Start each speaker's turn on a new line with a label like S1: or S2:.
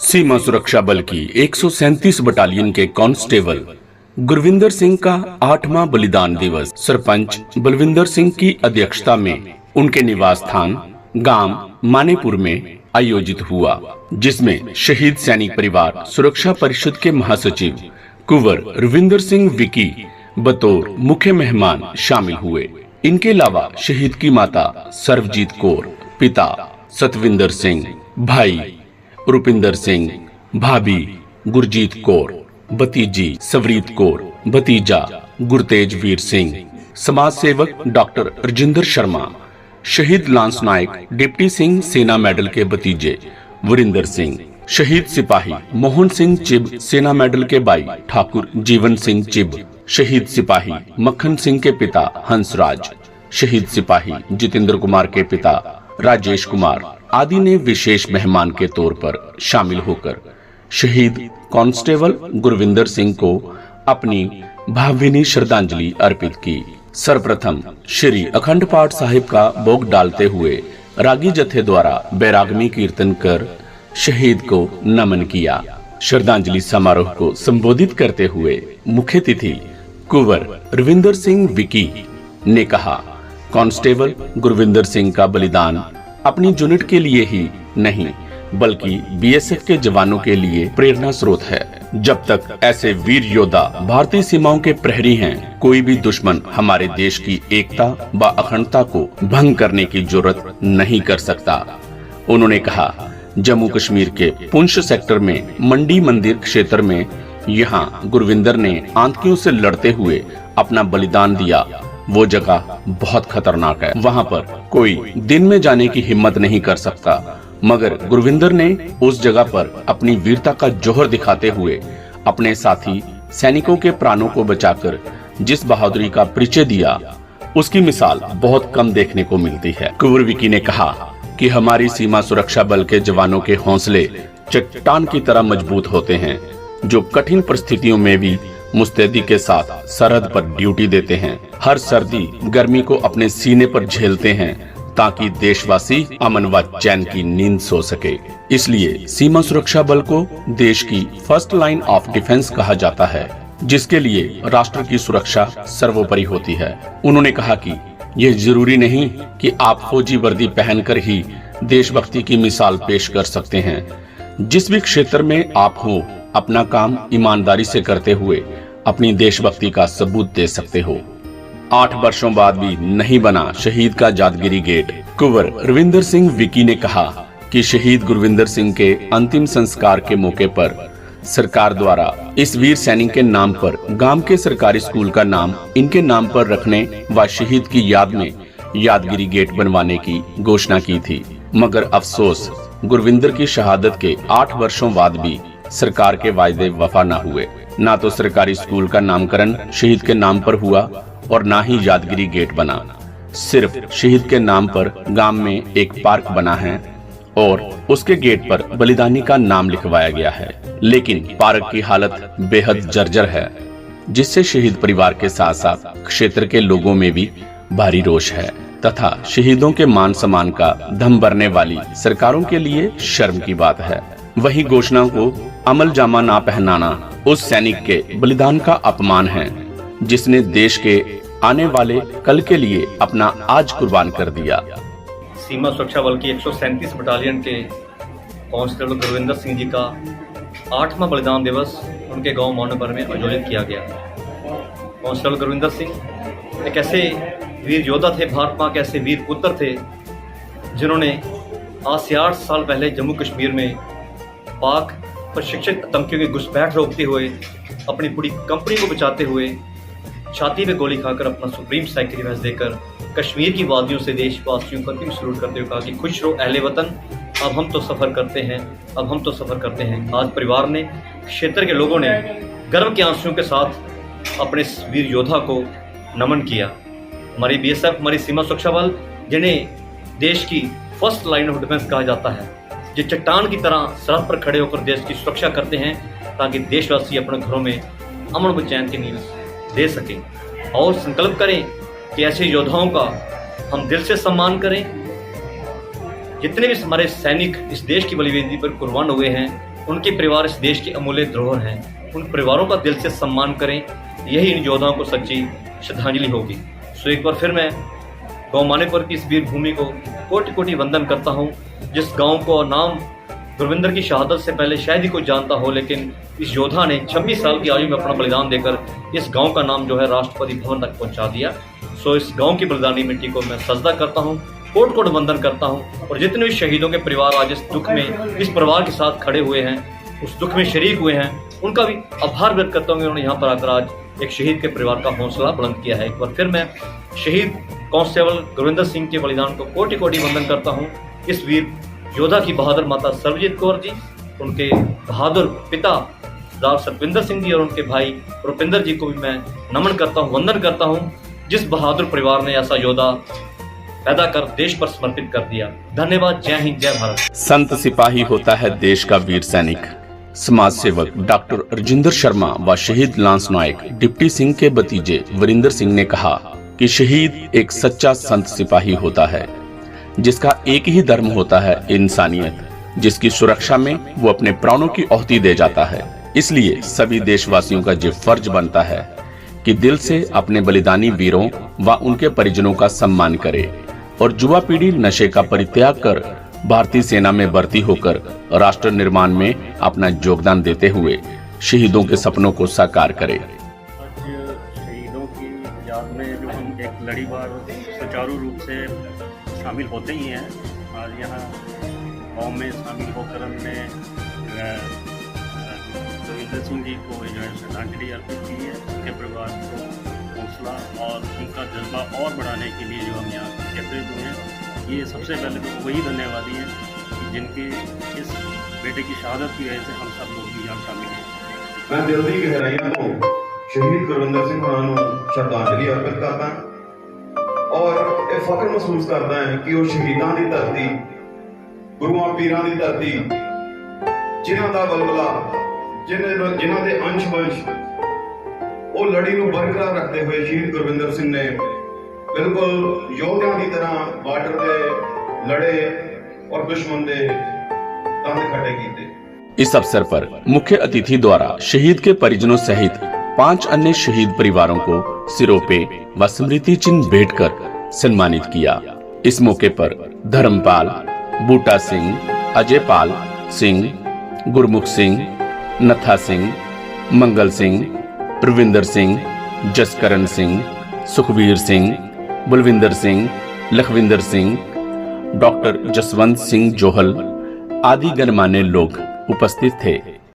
S1: सीमा सुरक्षा बल की 137 बटालियन के कांस्टेबल गुरविंदर सिंह का 8वां बलिदान दिवस सरपंच बलविंदर सिंह की अध्यक्षता में उनके निवास स्थान गांव मानेपुर में आयोजित हुआ, जिसमें शहीद सैनिक परिवार सुरक्षा परिषद के महासचिव कुंवर रविंदर सिंह विकी बतौर मुख्य मेहमान शामिल हुए। इनके अलावा शहीद की माता सर्वजीत कौर, पिता सतविंदर सिंह, भाई रुपिंदर सिंह, भाभी गुरजीत कौर, भतीजी सवरीत कौर, भतीजा गुरतेज वीर सिंह, समाज सेवक डॉक्टर रजिंदर शर्मा, शहीद लांस नायक डिप्टी सिंह सेना मेडल के भतीजे वरिंदर सिंह, शहीद सिपाही मोहन सिंह चिब सेना मेडल के भाई ठाकुर जीवन सिंह चिब, शहीद सिपाही मक्खन सिंह के पिता हंसराज, शहीद सिपाही जितेंद्र कुमार के पिता राजेश कुमार आदि ने विशेष मेहमान के तौर पर शामिल होकर शहीद कांस्टेबल गुरविंदर सिंह को अपनी भावभीनी श्रद्धांजलि अर्पित की। सर्वप्रथम श्री अखंड पाठ साहिब का भोग डालते हुए रागी जत्थे द्वारा बैरागमी कीर्तन कर शहीद को नमन किया। श्रद्धांजलि समारोह को संबोधित करते हुए मुख्य अतिथि कुंवर रविंदर सिंह विकी ने कहा, कांस्टेबल गुरविंदर सिंह का बलिदान अपनी यूनिट के लिए ही नहीं बल्कि बीएसएफ के जवानों के लिए प्रेरणा स्रोत है। जब तक ऐसे वीर योद्धा भारतीय सीमाओं के प्रहरी हैं, कोई भी दुश्मन हमारे देश की एकता व अखंडता को भंग करने की जरूरत नहीं कर सकता। उन्होंने कहा, जम्मू कश्मीर के पुंछ सेक्टर में मंडी मंदिर क्षेत्र में यहाँ गुरविंदर ने आतंकियों से लड़ते हुए अपना बलिदान दिया। वो जगह बहुत खतरनाक है, वहाँ पर कोई दिन में जाने की हिम्मत नहीं कर सकता, मगर गुरविंदर ने उस जगह पर अपनी वीरता का जौहर दिखाते हुए अपने साथी सैनिकों के प्राणों को बचाकर जिस बहादुरी का परिचय दिया, उसकी मिसाल बहुत कम देखने को मिलती है। कुंवर विकी ने कहा कि हमारी सीमा सुरक्षा बल के जवानों के हौसले चट्टान की तरह मजबूत होते हैं, जो कठिन परिस्थितियों में भी मुस्तैदी के साथ सरहद पर ड्यूटी देते हैं। हर सर्दी गर्मी को अपने सीने पर झेलते हैं ताकि देशवासी अमन व चैन की नींद सो सके। इसलिए सीमा सुरक्षा बल को देश की फर्स्ट लाइन ऑफ डिफेंस कहा जाता है, जिसके लिए राष्ट्र की सुरक्षा सर्वोपरि होती है। उन्होंने कहा कि यह जरूरी नहीं कि आप फौजी वर्दी पहनकर ही देशभक्ति की मिसाल पेश कर सकते हैं। जिस भी क्षेत्र में आप हो, अपना काम ईमानदारी से करते हुए अपनी देशभक्ति का सबूत दे सकते हो। 8 वर्षों बाद भी नहीं बना शहीद का यादगिरी गेट। कुंवर रविंदर सिंह विकी ने कहा कि शहीद गुरविंदर सिंह के अंतिम संस्कार के मौके पर सरकार द्वारा इस वीर सैनिक के नाम पर गांव के सरकारी स्कूल का नाम इनके नाम पर रखने व शहीद की याद में यादगिरी गेट बनवाने की घोषणा की थी, मगर अफसोस गुरविंदर की शहादत के 8 वर्षों बाद भी सरकार के वायदे वफा न हुए। ना तो सरकारी स्कूल का नामकरण शहीद के नाम पर हुआ और ना ही यादगिरी गेट बना। सिर्फ शहीद के नाम पर गांव में एक पार्क बना है और उसके गेट पर बलिदानी का नाम लिखवाया गया है, लेकिन पार्क की हालत बेहद जर्जर है, जिससे शहीद परिवार के साथ साथ क्षेत्र के लोगों में भी भारी रोष है तथा शहीदों के मान सम्मान का दम भरने वाली सरकारों के लिए शर्म की बात है। वही घोषणा को अमल जामा ना पहनाना उस सैनिक के बलिदान का अपमान है, जिसने देश के आने वाले कल के लिए अपना आज कुर्बान कर दिया।
S2: सीमा सुरक्षा बल की 137 बटालियन के कांस्टेबल गुरविंदर सिंह जी का 8वां बलिदान दिवस उनके गांव मानोपर में आयोजित किया गया। कांस्टेबल गुरविंदर सिंह एक ऐसे वीर योद्धा थे, भारत मां के ऐसे वीर पुत्र थे, जिन्होंने आज से 8 साल पहले जम्मू कश्मीर में पाक प्रशिक्षित आतंकियों की घुसपैठ रोकते हुए अपनी पूरी कंपनी को बचाते हुए छाती में गोली खाकर अपना सुप्रीम सैक्रिफाइस देकर कश्मीर की वादियों से देशवासियों को अंतिम सलूट करते हुए कहा कि खुश रहो अहले वतन, अब हम तो सफ़र करते हैं, अब हम तो सफ़र करते हैं। आज परिवार ने, क्षेत्र के लोगों ने गर्व के आंसुओं के साथ अपने वीर योद्धा को नमन किया। हमारी बीएसएफ, हमारी सीमा सुरक्षा बल, जिन्हें देश की फर्स्ट लाइन ऑफ डिफेंस कहा जाता है, जो चट्टान की तरह सरहद पर खड़े होकर देश की सुरक्षा करते हैं ताकि देशवासी अपने घरों में अमन व चैन की नींद दे सकें। और संकल्प करें कि ऐसे योद्धाओं का हम दिल से सम्मान करें। जितने भी हमारे सैनिक इस देश की बलिवेदी पर कुर्बान हुए हैं, उनके परिवार इस देश की अमूल्य धरोहर हैं। उन परिवारों का दिल से सम्मान करें, यही इन योद्धाओं को सच्ची श्रद्धांजलि होगी। सो एक बार फिर मैं गौ मानेपुर की इस वीर भूमि को कोटि कोटि वंदन करता हूँ। जिस गांव को नाम गुरविंदर की शहादत से पहले शायद ही कोई जानता हो, लेकिन इस योद्धा ने 26 साल की आयु में अपना बलिदान देकर इस गांव का नाम जो है राष्ट्रपति भवन तक पहुंचा दिया। सो इस गांव की बलिदानी मिट्टी को मैं सजदा करता हूं, कोट कोट वंदन करता हूं। और जितने भी शहीदों के परिवार आज इस दुख में इस परिवार के साथ खड़े हुए हैं, उस दुख में शरीक हुए हैं, उनका भी आभार व्यक्त करता हूँ। उन्होंने यहाँ पर आकर आज एक शहीद के परिवार का हौसला बुलंद किया है। एक बार फिर मैं शहीद कांस्टेबल गुरविंदर सिंह के बलिदान को कोटि कोटि वंदन करता हूँ। इस वीर योद्धा की बहादुर माता सर्वजीत कौर जी, उनके बहादुर पिता सरदार सतविंदर सिंह जी और उनके भाई रुपिंदर जी को भी मैं नमन करता हूँ, वंदन करता हूँ, जिस बहादुर परिवार ने ऐसा योद्धा पैदा कर देश पर समर्पित कर दिया। धन्यवाद। जय हिंद, जय भारत।
S1: संत सिपाही होता है देश का वीर सैनिक। समाज सेवक डॉक्टर राजेंद्र शर्मा व शहीद लांस नायक डिप्टी सिंह के भतीजे वरिंदर सिंह ने कहा कि शहीद एक सच्चा संत सिपाही होता है, जिसका एक ही धर्म होता है इंसानियत, जिसकी सुरक्षा में वो अपने प्राणों की आहुति दे जाता है। इसलिए सभी देशवासियों का ये फर्ज बनता है कि दिल से अपने बलिदानी वीरों व उनके परिजनों का सम्मान करे और युवा पीढ़ी नशे का परित्याग कर भारतीय सेना में भर्ती होकर राष्ट्र निर्माण में अपना योगदान देते हुए शहीदों के सपनों को साकार करे।
S3: आज शहीदों की याद में जो हम एक लड़ीवार सुचारू रूप से शामिल होते ही हैं, आज यहाँ गाँव में शामिल होकर हमने गुरविंदर सिंह जी को जो है श्रद्धांजलि अर्पित की है। उनके परिवार को हौसला और उनका जज्बा और बढ़ाने के लिए जो हम यहाँ एकत्रित हुए हैं, ये सबसे पहले तो वही धन्यवादी हैं कि जिनके इस बेटे की शहादत की वजह से हम सब लोग भी यहाँ शामिल हैं।
S4: मैं दिल की गहराइयों को शहीद गुरविंदर सिंह होਰਾਂ ਨੂੰ श्रद्धांजलि अर्पित करता और ਇਹ फख्र महसूस करता है कि वो शहीदां ਦੀ ਧਰਤੀ, ਗੁਰੂਆਂ ਪੀਰਾਂ ਦੀ ਧਰਤੀ, ਜਿਨ੍ਹਾਂ ਦਾ ਬਲਬਲਾ, ਜਿਨ੍ਹਾਂ ਦੇ ਅੰਸ਼ ਵੰਸ਼ ਉਹ ਲੜੀ ਨੂੰ ਬਰਕਰਾਰ ਰੱਖਦੇ ਹੋਏ ਸ਼ਹੀਦ ਗੁਰਵਿੰਦਰ ਸਿੰਘ ਨੇ बिल्कुल योद्धा की तरह बॉर्डर पे लड़े और दुश्मन दे तंद खड़े किए।
S1: इस अवसर पर मुख्य अतिथि द्वारा शहीद के परिजनों सहित 5 अन्य शहीद परिवारों को सिरोपे व स्मृति चिन्ह भेंट कर सम्मानित किया। इस मौके पर धर्मपाल, बूटा सिंह, अजयपाल सिंह, गुरमुख सिंह, नथा सिंह, मंगल सिंह, प्रविंदर सिंह, जसकरण सिंह, सुखवीर सिंह, बलविंदर सिंह, लखविंदर सिंह, डॉक्टर जसवंत सिंह जोहल आदि गणमान्य लोग उपस्थित थे।